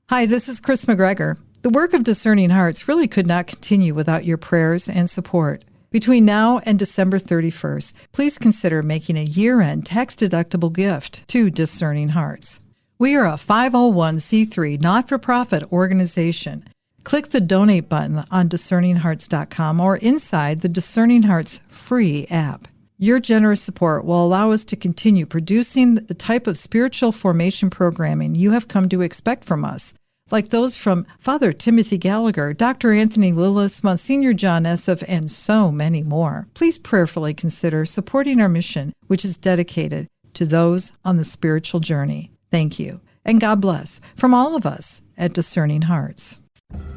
Hi, this is Chris McGregor. The work of Discerning Hearts really could not continue without your prayers and support. Between now and December 31st, please consider making a year-end tax-deductible gift to Discerning Hearts. We are a 501c3 not-for-profit organization. Click the donate button on discerninghearts.com or inside the Discerning Hearts free app. Your generous support will allow us to continue producing the type of spiritual formation programming you have come to expect from us, like those from Father Timothy Gallagher, Dr. Anthony Lillis, Monsignor John Esseff, and so many more. Please prayerfully consider supporting our mission, which is dedicated to those on the spiritual journey. Thank you, and God bless from all of us at Discerning Hearts.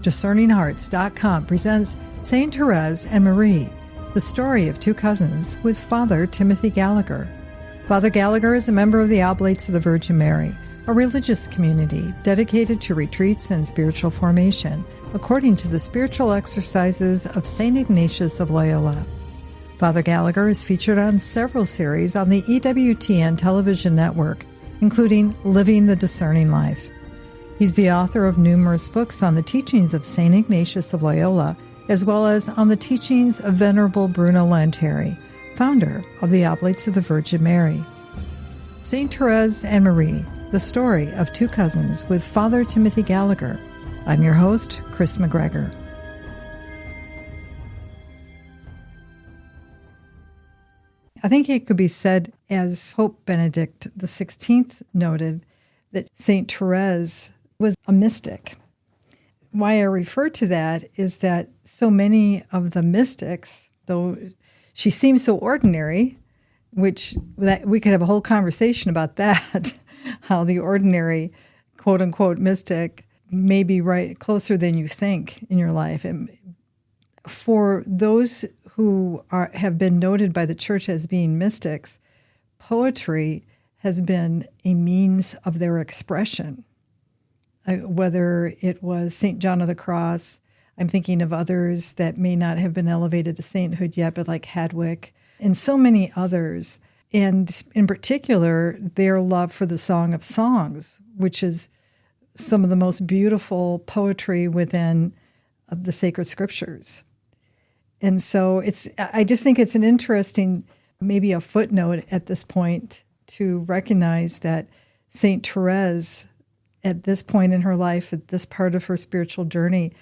DiscerningHearts.com presents St. Therese and Marie, the story of two cousins with Father Timothy Gallagher. Father Gallagher is a member of the Oblates of the Virgin Mary, a religious community dedicated to retreats and spiritual formation, according to the spiritual exercises of St. Ignatius of Loyola. Father Gallagher is featured on several series on the EWTN television network, including Living the Discerning Life. He's the author of numerous books on the teachings of St. Ignatius of Loyola, as well as on the teachings of Venerable Bruno Lanteri, founder of the Oblates of the Virgin Mary. St. Therese and Marie, the story of two cousins with Father Timothy Gallagher. I'm your host, Chris McGregor. I think it could be said, as Pope Benedict XVI noted, that St. Therese was a mystic. Why I refer to that is that so many of the mystics, though she seems so ordinary, which that we could have a whole conversation about that, how the ordinary, quote-unquote, mystic may be right closer than you think in your life. And for those who have been noted by the Church as being mystics, poetry has been a means of their expression. Whether it was St. John of the Cross, I'm thinking of others that may not have been elevated to sainthood yet, but like Hadwick, and so many others. And in particular, their love for the Song of Songs, which is some of the most beautiful poetry within the sacred scriptures. And so I just think it's an interesting, maybe a footnote at this point to recognize that St. Therese, at this point in her life, at this part of her spiritual journey,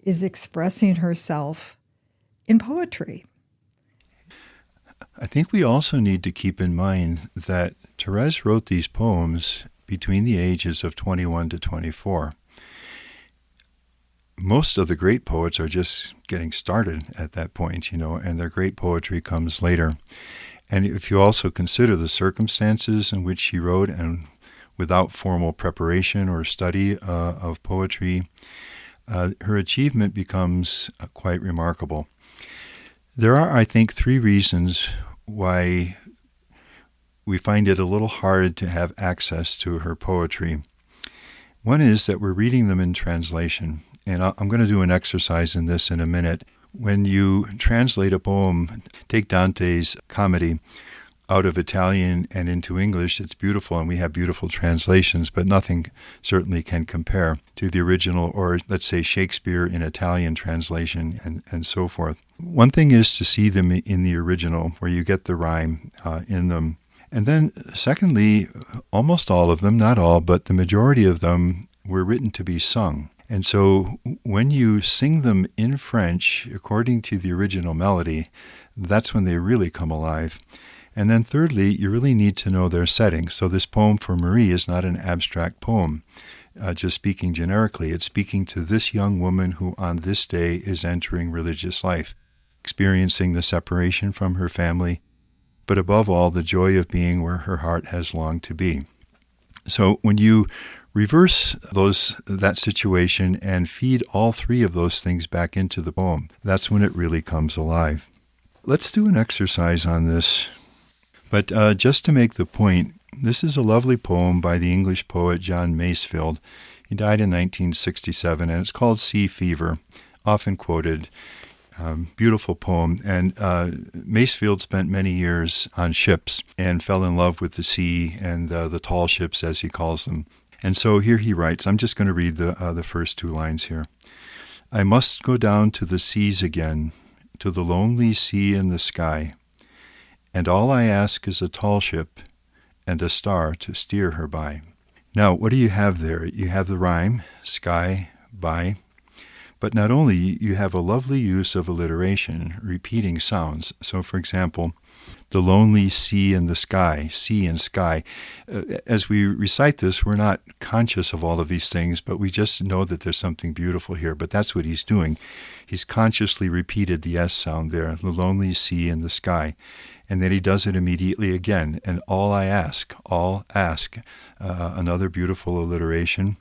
is expressing herself in poetry. I think we also need to keep in mind that Therese wrote these poems between the ages of 21 to 24. Most of the great poets are just getting started at that point, and their great poetry comes later. And if you also consider the circumstances in which she wrote, and without formal preparation or study of poetry, her achievement becomes quite remarkable. There are, I think, three reasons why we find it a little hard to have access to her poetry. One is that we're reading them in translation, and I'm going to do an exercise in this in a minute. When you translate a poem, take Dante's Comedy out of Italian and into English, it's beautiful, and we have beautiful translations, but nothing certainly can compare to the original, or let's say Shakespeare in Italian translation and so forth. One thing is to see them in the original, where you get the rhyme in them. And then secondly, almost all of them, not all, but the majority of them were written to be sung. And so when you sing them in French, according to the original melody, that's when they really come alive. And then thirdly, you really need to know their setting. So this poem for Marie is not an abstract poem, just speaking generically. It's speaking to this young woman who on this day is entering religious life, experiencing the separation from her family, but above all, the joy of being where her heart has longed to be. So when you reverse that situation and feed all three of those things back into the poem, that's when it really comes alive. Let's do an exercise on this. But just to make the point, this is a lovely poem by the English poet John Masefield. He died in 1967, and it's called Sea Fever, often quoted. Beautiful poem. And Masefield spent many years on ships and fell in love with the sea and the tall ships, as he calls them. And so here he writes, I'm just going to read the first two lines here. I must go down to the seas again, to the lonely sea in the sky, and all I ask is a tall ship and a star to steer her by. Now, what do you have there? You have the rhyme, sky, by, but not only, you have a lovely use of alliteration, repeating sounds. So, for example, the lonely sea and the sky, sea and sky. As we recite this, we're not conscious of all of these things, but we just know that there's something beautiful here. But that's what he's doing. He's consciously repeated the S sound there, the lonely sea and the sky. And then he does it immediately again. And all ask, another beautiful alliteration,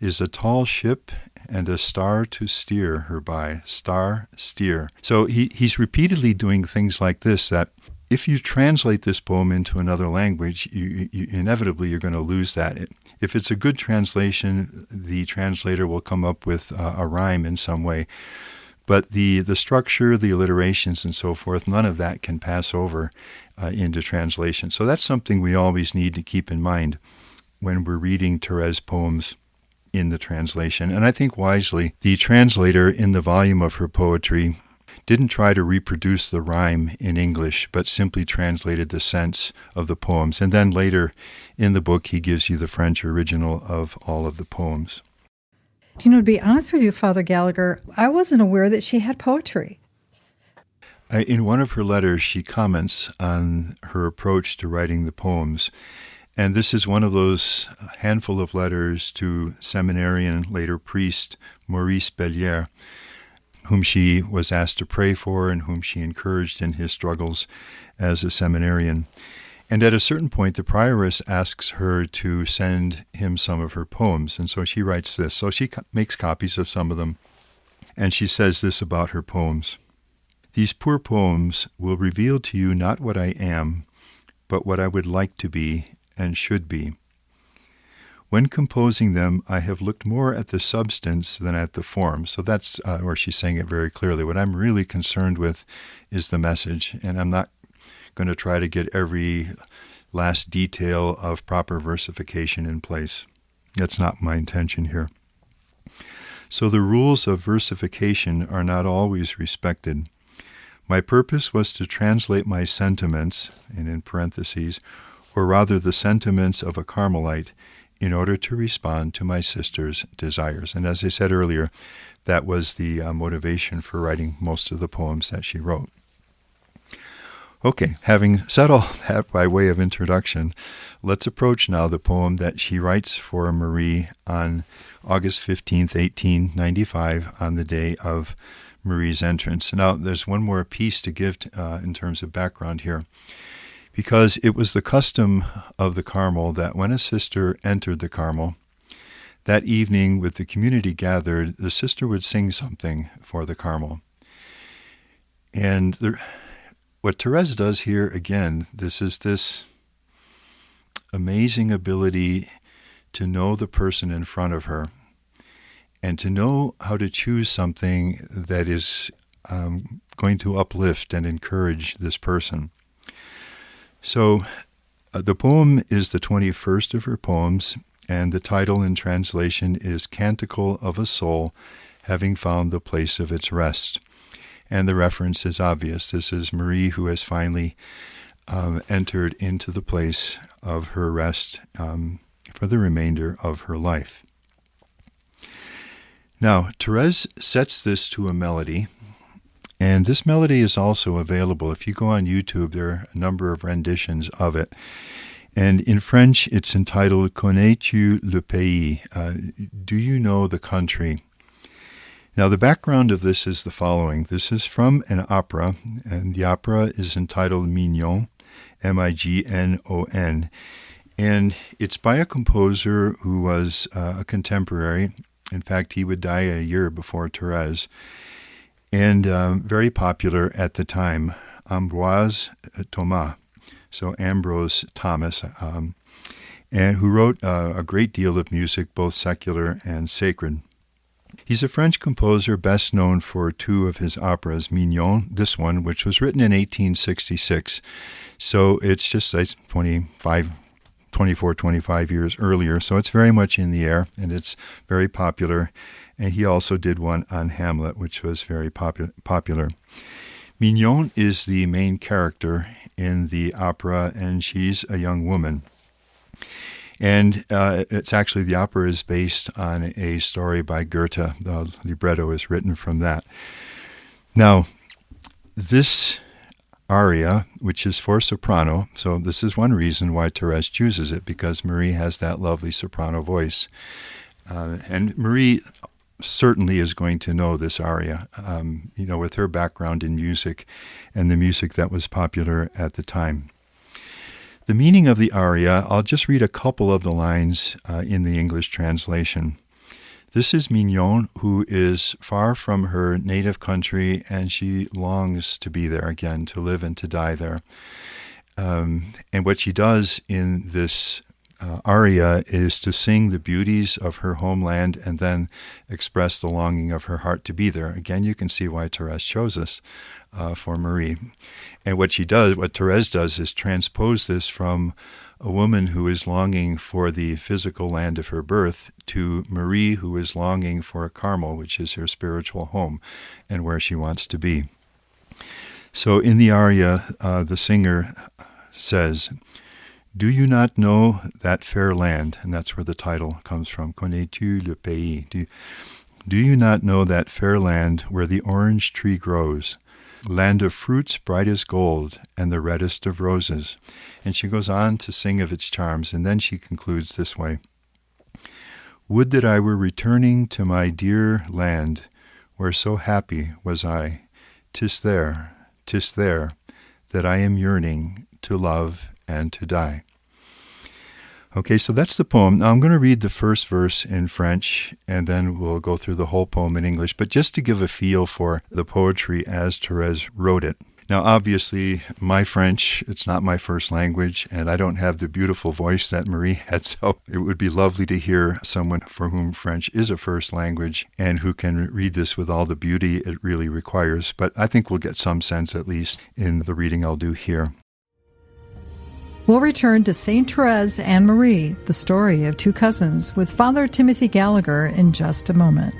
is a tall ship and a star to steer her by. Star, steer. So he's repeatedly doing things like this that if you translate this poem into another language, you inevitably you're going to lose that. If it's a good translation, the translator will come up with a rhyme in some way. But the structure, the alliterations, and so forth, none of that can pass over into translation. So that's something we always need to keep in mind when we're reading Therese poems in the translation. And I think wisely, the translator in the volume of her poetry didn't try to reproduce the rhyme in English, but simply translated the sense of the poems. And then later in the book, he gives you the French original of all of the poems. You know, to be honest with you, Father Gallagher, I wasn't aware that she had poetry. In one of her letters, she comments on her approach to writing the poems. And this is one of those handful of letters to seminarian, later priest, Maurice Bellière, whom she was asked to pray for and whom she encouraged in his struggles as a seminarian. And at a certain point, the prioress asks her to send him some of her poems. And so she writes this. So she makes copies of some of them. And she says this about her poems. These poor poems will reveal to you not what I am, but what I would like to be and should be. When composing them, I have looked more at the substance than at the form. So that's where she's saying it very clearly. What I'm really concerned with is the message, and I'm not going to try to get every last detail of proper versification in place. That's not my intention here. So the rules of versification are not always respected. My purpose was to translate my sentiments, and in parentheses, or rather the sentiments of a Carmelite, in order to respond to my sister's desires. And as I said earlier, that was the motivation for writing most of the poems that she wrote. Okay, having said all that by way of introduction, let's approach now the poem that she writes for Marie on August 15th, 1895, on the day of Marie's entrance. Now, there's one more piece to give in terms of background here. Because it was the custom of the Carmel that when a sister entered the Carmel, that evening with the community gathered, the sister would sing something for the Carmel. And what Therese does here, again, this is this amazing ability to know the person in front of her and to know how to choose something that is going to uplift and encourage this person. So the poem is the 21st of her poems, and the title in translation is Canticle of a Soul Having Found the Place of Its Rest. And the reference is obvious. This is Marie who has finally entered into the place of her rest for the remainder of her life. Now, Therese sets this to a melody. And this melody is also available. If you go on YouTube, there are a number of renditions of it. And in French, it's entitled Connais-tu le pays? Do you know the country? Now, the background of this is the following. This is from an opera, and the opera is entitled Mignon, Mignon. And it's by a composer who was a contemporary. In fact, he would die a year before Therese. And very popular at the time, Ambroise Thomas, so Ambrose Thomas, and who wrote a great deal of music, both secular and sacred. He's a French composer best known for two of his operas, Mignon, this one, which was written in 1866, so it's just like 25 24, 25 years earlier. So it's very much in the air, and it's very popular. And he also did one on Hamlet, which was very popular. Mignon is the main character in the opera, and she's a young woman. And it's actually, the opera is based on a story by Goethe. The libretto is written from that. Now, this aria, which is for soprano, so this is one reason why Therese chooses it, because Marie has that lovely soprano voice. And Marie certainly is going to know this aria, with her background in music and the music that was popular at the time. The meaning of the aria, I'll just read a couple of the lines in the English translation. This is Mignon, who is far from her native country, and she longs to be there again, to live and to die there. And what she does in this aria is to sing the beauties of her homeland and then express the longing of her heart to be there. Again, you can see why Therese chose this for Marie. And what Therese does is transpose this from a woman who is longing for the physical land of her birth to Marie, who is longing for Carmel, which is her spiritual home and where she wants to be. So in the aria, the singer says, "Do you not know that fair land?" And that's where the title comes from. Connais-tu le pays? Do you not know that fair land where the orange tree grows? Land of fruits bright as gold and the reddest of roses. And she goes on to sing of its charms, and then she concludes this way. Would that I were returning to my dear land, where so happy was I. 'Tis there, that I am yearning to love and to die. Okay, so that's the poem. Now I'm going to read the first verse in French, and then we'll go through the whole poem in English, but just to give a feel for the poetry as Therese wrote it. Now, obviously, my French, it's not my first language, and I don't have the beautiful voice that Marie had, so it would be lovely to hear someone for whom French is a first language and who can read this with all the beauty it really requires. But I think we'll get some sense, at least, in the reading I'll do here. We'll return to St. Therese and Marie, the story of two cousins, with Father Timothy Gallagher in just a moment.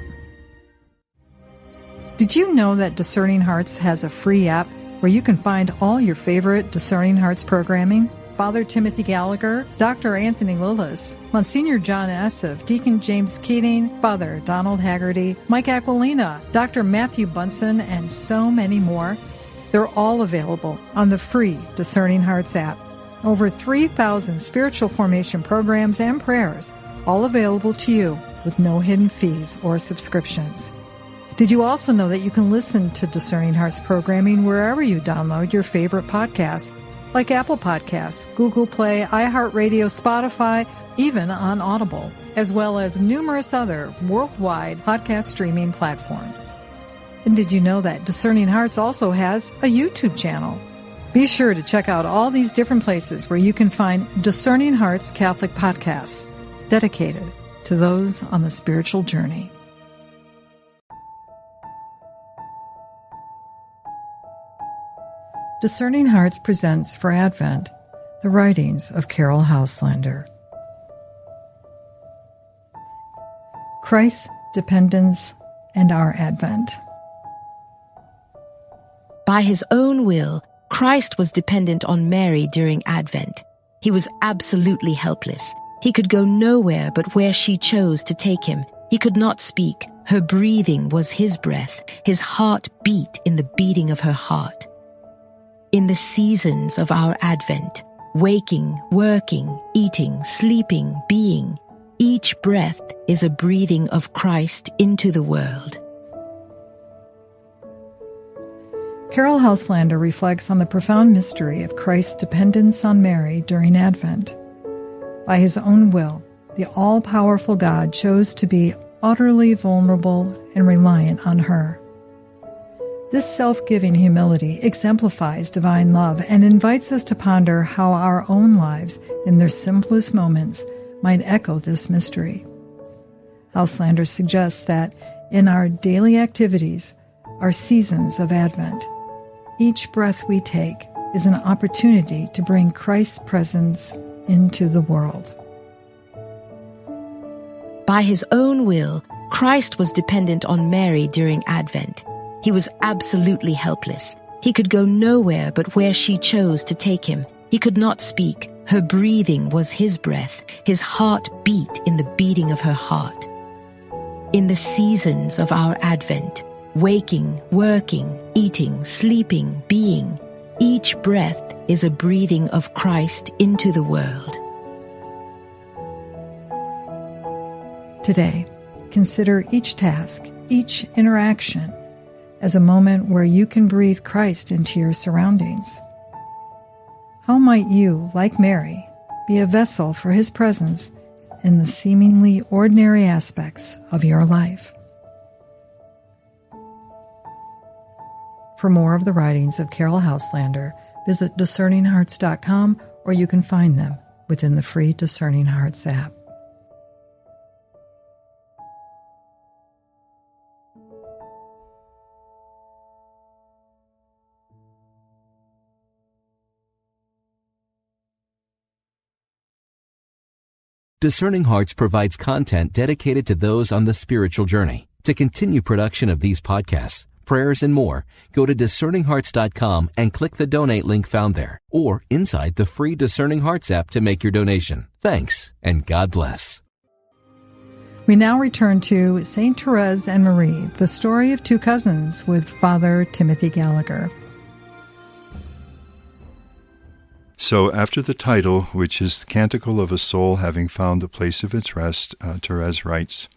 Did you know that Discerning Hearts has a free app where you can find all your favorite Discerning Hearts programming? Father Timothy Gallagher, Dr. Anthony Lillis, Monsignor John Esseff, Deacon James Keating, Father Donald Haggerty, Mike Aquilina, Dr. Matthew Bunson, and so many more. They're all available on the free Discerning Hearts app. Over 3,000 spiritual formation programs and prayers, all available to you with no hidden fees or subscriptions. Did you also know that you can listen to Discerning Hearts programming wherever you download your favorite podcasts, like Apple Podcasts, Google Play, iHeartRadio, Spotify, even on Audible, as well as numerous other worldwide podcast streaming platforms. And did you know that Discerning Hearts also has a YouTube channel? Be sure to check out all these different places where you can find Discerning Hearts Catholic podcasts dedicated to those on the spiritual journey. Discerning Hearts presents for Advent the writings of Carol Houselander. Christ's Dependence and Our Advent. By his own will, Christ was dependent on Mary during Advent. He was absolutely helpless. He could go nowhere but where she chose to take him. He could not speak. Her breathing was his breath. His heart beat in the beating of her heart. In the seasons of our Advent, waking, working, eating, sleeping, being, each breath is a breathing of Christ into the world. Carol Houselander reflects on the profound mystery of Christ's dependence on Mary during Advent. By his own will, the all-powerful God chose to be utterly vulnerable and reliant on her. This self-giving humility exemplifies divine love and invites us to ponder how our own lives, in their simplest moments, might echo this mystery. Houselander suggests that in our daily activities, our seasons of Advent, each breath we take is an opportunity to bring Christ's presence into the world. By his own will, Christ was dependent on Mary during Advent. He was absolutely helpless. He could go nowhere but where she chose to take him. He could not speak. Her breathing was his breath. His heart beat in the beating of her heart. In the seasons of our Advent, waking, working, eating, sleeping, being, each breath is a breathing of Christ into the world. Today, consider each task, each interaction, as a moment where you can breathe Christ into your surroundings. How might you, like Mary, be a vessel for his presence in the seemingly ordinary aspects of your life? For more of the writings of Carol Houselander, visit discerninghearts.com, or you can find them within the free Discerning Hearts app. Discerning Hearts provides content dedicated to those on the spiritual journey. To continue production of these podcasts, prayers, and more, go to discerninghearts.com and click the donate link found there, or inside the free Discerning Hearts app to make your donation. Thanks, and God bless. We now return to St. Therese and Marie, the story of two cousins with Father Timothy Gallagher. So after the title, which is the Canticle of a Soul Having Found the Place of its Rest, Therese writes,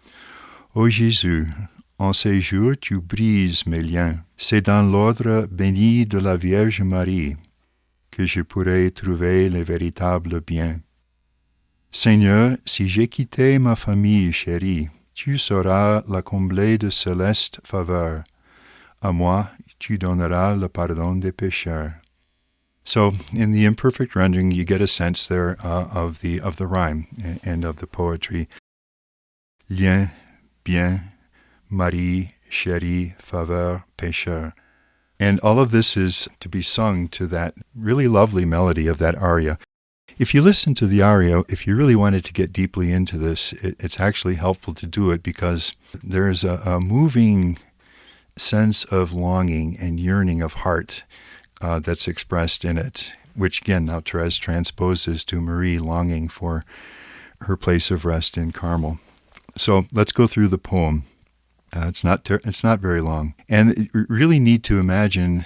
Ô Jésus, en ces jours tu brises mes liens. C'est dans l'ordre béni de la Vierge Marie que je pourrai trouver le véritable bien. Seigneur, si j'ai quitté ma famille chérie, tu sauras la combler de célestes faveurs. À moi, tu donneras le pardon des pécheurs. So, in the imperfect rendering, you get a sense there of the rhyme and of the poetry. Lien, bien, Marie, chérie, faveur, pécheur. And all of this is to be sung to that really lovely melody of that aria. If you listen to the aria, if you really wanted to get deeply into this, it's actually helpful to do it because there's a moving sense of longing and yearning of heart that's expressed in it, which again now Therese transposes to Marie longing for her place of rest in Carmel. So let's go through the poem. It's not very long, and you really need to imagine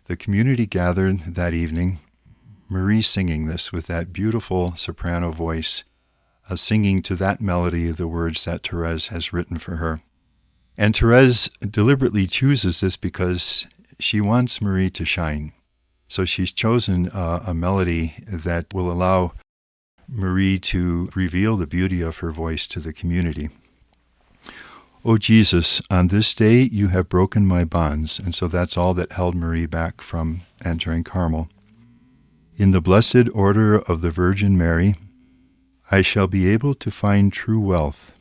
the community gathered that evening, Marie singing this with that beautiful soprano voice, singing to that melody the words that Therese has written for her. And Therese deliberately chooses this because she wants Marie to shine. So she's chosen a melody that will allow Marie to reveal the beauty of her voice to the community. O Jesus, on this day you have broken my bonds. And so that's all that held Marie back from entering Carmel. In the blessed order of the Virgin Mary, I shall be able to find true wealth.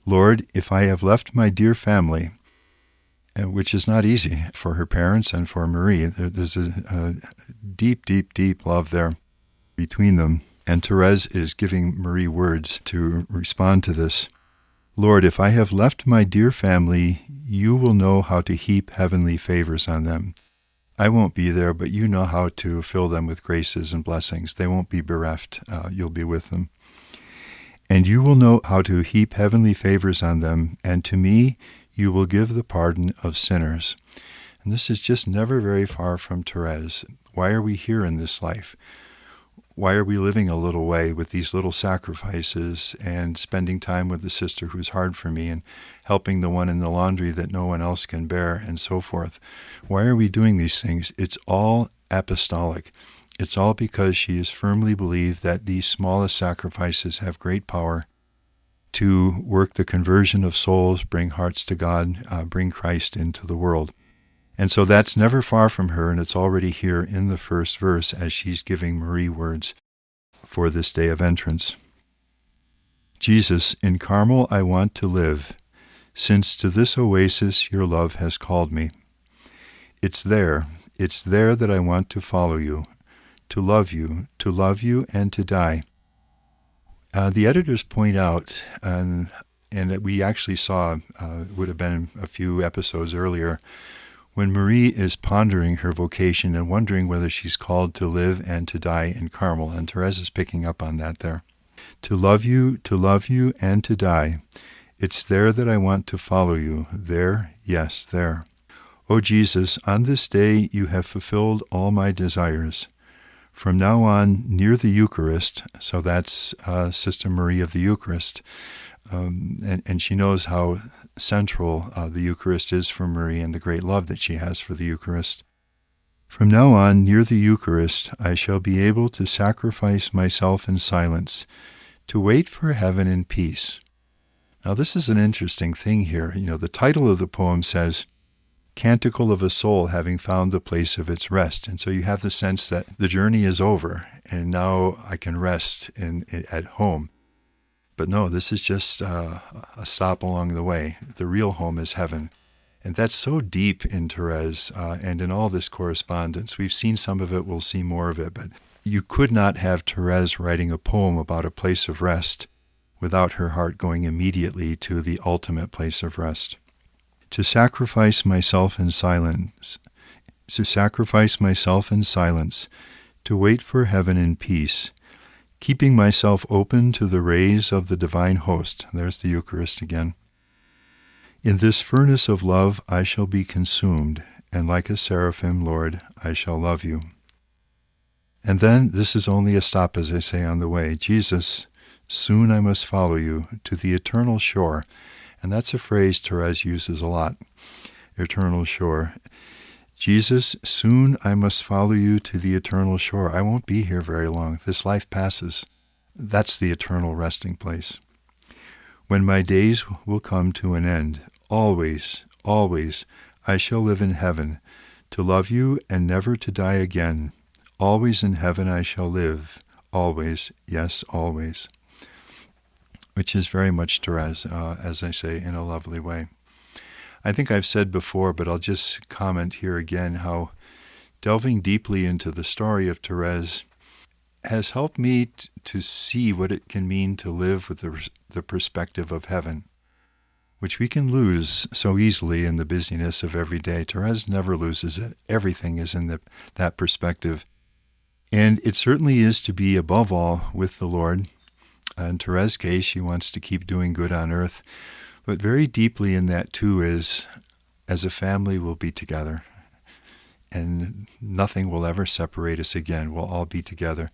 Lord, if I have left my dear family, which is not easy for her parents and for Marie, there's a deep, deep, deep love there between them. And Therese is giving Marie words to respond to this. Lord, if I have left my dear family, you will know how to heap heavenly favors on them. I won't be there, but you know how to fill them with graces and blessings. They won't be bereft. You'll be with them. And you will know how to heap heavenly favors on them, and to me you will give the pardon of sinners. And this is just never very far from Therese. Why are we here in this life? Why are we living a little way with these little sacrifices and spending time with the sister who's hard for me and helping the one in the laundry that no one else can bear and so forth? Why are we doing these things? It's all apostolic. It's all because she has firmly believed that these smallest sacrifices have great power to work the conversion of souls, bring hearts to God, bring Christ into the world. And so that's never far from her, and it's already here in the first verse as she's giving Marie words for this day of entrance. Jesus, in Carmel I want to live, since to this oasis your love has called me. It's there that I want to follow you, to love you, and to die. The editors point out, and that we actually saw, would have been a few episodes earlier, when Marie is pondering her vocation and wondering whether she's called to live and to die in Carmel, and Therese is picking up on that there. To love you, and to die. It's there that I want to follow you. There, yes, there. O Jesus, on this day you have fulfilled all my desires. From now on, near the Eucharist, so that's Sister Marie of the Eucharist, and she knows how central the Eucharist is for Marie and the great love that she has for the Eucharist. From now on, near the Eucharist, I shall be able to sacrifice myself in silence, to wait for heaven in peace. Now this is an interesting thing here. The title of the poem says, Canticle of a Soul Having Found the Place of Its Rest. And so you have the sense that the journey is over, and now I can rest at home. But no, this is just a stop along the way. The real home is heaven. And that's so deep in Therese and in all this correspondence. We've seen some of it, we'll see more of it, but you could not have Therese writing a poem about a place of rest without her heart going immediately to the ultimate place of rest. To sacrifice myself in silence, to wait for heaven in peace, keeping myself open to the rays of the divine host. There's the Eucharist again. In this furnace of love I shall be consumed, and like a seraphim, Lord, I shall love you. And then this is only a stop, as I say, on the way. Jesus, soon I must follow you to the eternal shore. And that's a phrase Therese uses a lot, eternal shore. Jesus, soon I must follow you to the eternal shore. I won't be here very long. This life passes. That's the eternal resting place. When my days will come to an end, always, always, I shall live in heaven, to love you and never to die again. Always in heaven I shall live, always, yes, always. Which is very much Therese, as I say, in a lovely way. I think I've said before, but I'll just comment here again how delving deeply into the story of Therese has helped me to see what it can mean to live with the perspective of heaven, which we can lose so easily in the busyness of every day. Therese never loses it. Everything is in that perspective. And it certainly is to be, above all, with the Lord. In Therese's case, she wants to keep doing good on earth. But very deeply in that, too, is as a family we'll be together. And nothing will ever separate us again. We'll all be together.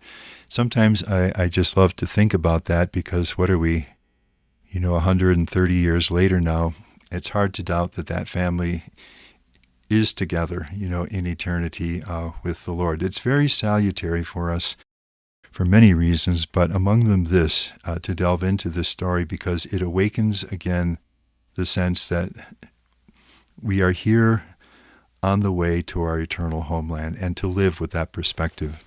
Sometimes I just love to think about that, because what are we, 130 years later now? It's hard to doubt that family is together, in eternity with the Lord. It's very salutary for us for many reasons, but among them this, to delve into this story, because it awakens again the sense that we are here on the way to our eternal homeland, and to live with that perspective.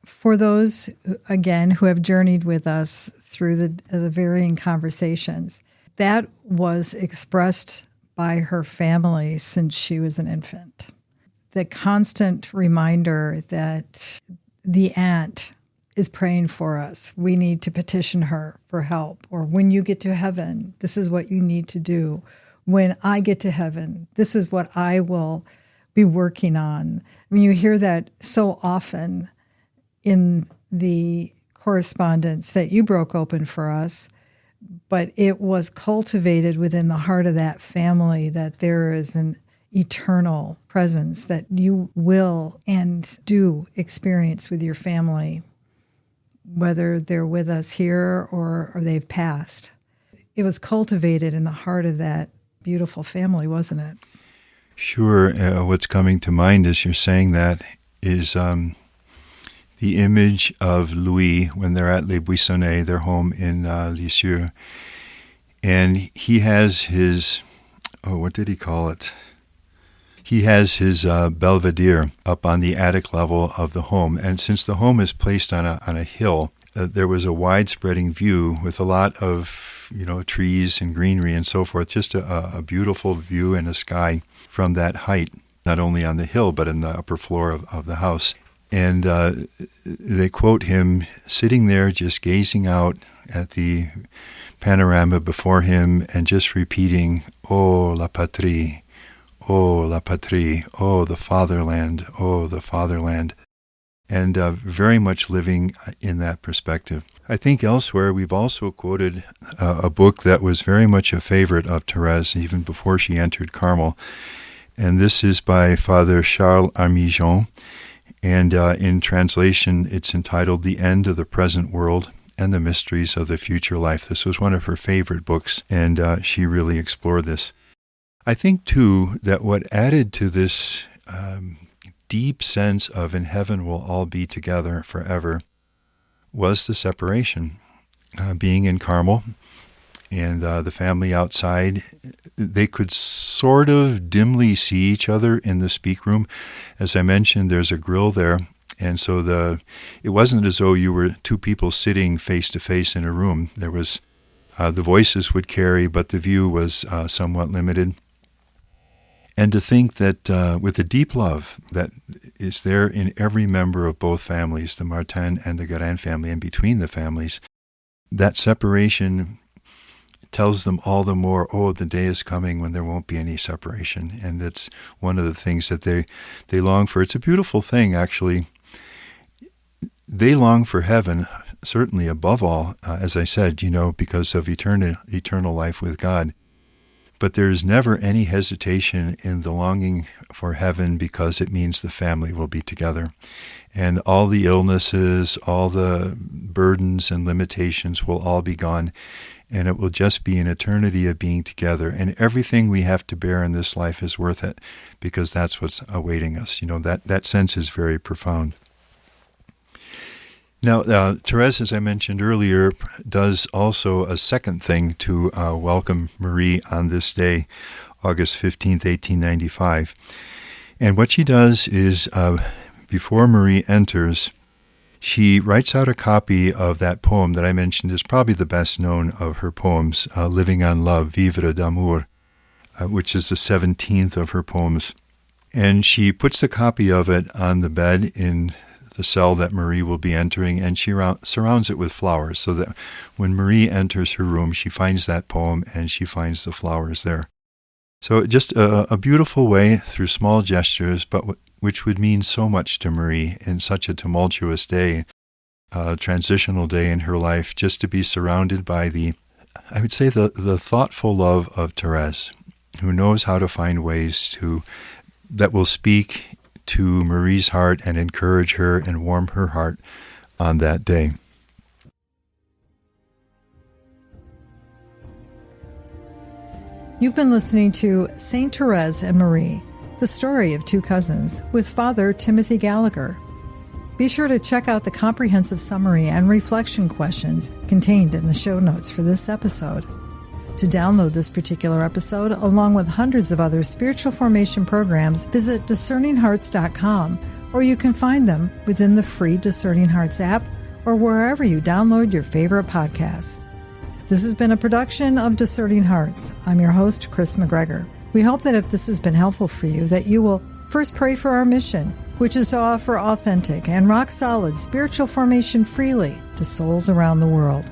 For those, again, who have journeyed with us through the varying conversations, that was expressed by her family since she was an infant. The constant reminder that the aunt is praying for us. We need to petition her for help. Or when you get to heaven, this is what you need to do. When I get to heaven, this is what I will be working on. I mean, you hear that so often in the correspondence that you broke open for us, but it was cultivated within the heart of that family, that there is an eternal presence that you will and do experience with your family, whether they're with us here or they've passed. It was cultivated in the heart of that beautiful family, wasn't it? Sure. What's coming to mind as you're saying that is the image of Louis when they're at Les Buissonnets, their home in Lisieux. And he has his, what did he call it? He has his belvedere up on the attic level of the home. And since the home is placed on a hill, there was a wide-spreading view with a lot of trees and greenery and so forth, just a beautiful view and a sky from that height, not only on the hill, but in the upper floor of the house. And they quote him sitting there just gazing out at the panorama before him and just repeating, "Oh, la patrie, oh, la patrie, oh, the fatherland, oh, the fatherland," and very much living in that perspective. I think elsewhere we've also quoted a book that was very much a favorite of Therese even before she entered Carmel, and this is by Father Charles Armijon, and in translation it's entitled "The End of the Present World and the Mysteries of the Future Life." This was one of her favorite books, and she really explored this. I think, too, that what added to this deep sense of in heaven we'll all be together forever was the separation. Being in Carmel and the family outside, they could sort of dimly see each other in the speak room. As I mentioned, there's a grill there, and so it wasn't as though you were two people sitting face to face in a room. There was the voices would carry, but the view was somewhat limited. And to think that with the deep love that is there in every member of both families, the Martin and the Garin family, and between the families, that separation tells them all the more, oh, the day is coming when there won't be any separation. And it's one of the things that they long for. It's a beautiful thing, actually. They long for heaven, certainly above all, as I said, because of eternal life with God. But there's never any hesitation in the longing for heaven because it means the family will be together. And all the illnesses, all the burdens and limitations will all be gone. And it will just be an eternity of being together. And everything we have to bear in this life is worth it because that's what's awaiting us. That sense is very profound. Now, Therese, as I mentioned earlier, does also a second thing to welcome Marie on this day, August 15th, 1895. And what she does is, before Marie enters, she writes out a copy of that poem that I mentioned is probably the best known of her poems, Living on Love, Vivre d'amour, which is the 17th of her poems. And she puts the copy of it on the bed in the cell that Marie will be entering, and she surrounds it with flowers so that when Marie enters her room, she finds that poem and she finds the flowers there. So just a beautiful way through small gestures, but which would mean so much to Marie in such a tumultuous day, transitional day in her life, just to be surrounded by the thoughtful love of Therese, who knows how to find ways that will speak to Marie's heart and encourage her and warm her heart on that day. You've been listening to Saint Therese and Marie, the story of two cousins, with Father Timothy Gallagher. Be sure to check out the comprehensive summary and reflection questions contained in the show notes for this episode. To download this particular episode, along with hundreds of other spiritual formation programs, visit discerninghearts.com, or you can find them within the free Discerning Hearts app or wherever you download your favorite podcasts. This has been a production of Discerning Hearts. I'm your host, Chris McGregor. We hope that if this has been helpful for you, that you will first pray for our mission, which is to offer authentic and rock-solid spiritual formation freely to souls around the world.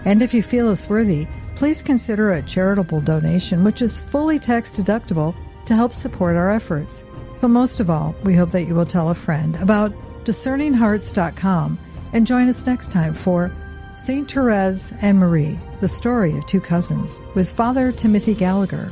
And if you feel us worthy, please consider a charitable donation, which is fully tax-deductible, to help support our efforts. But most of all, we hope that you will tell a friend about discerninghearts.com and join us next time for Saint Therese and Marie, the story of two cousins, with Father Timothy Gallagher.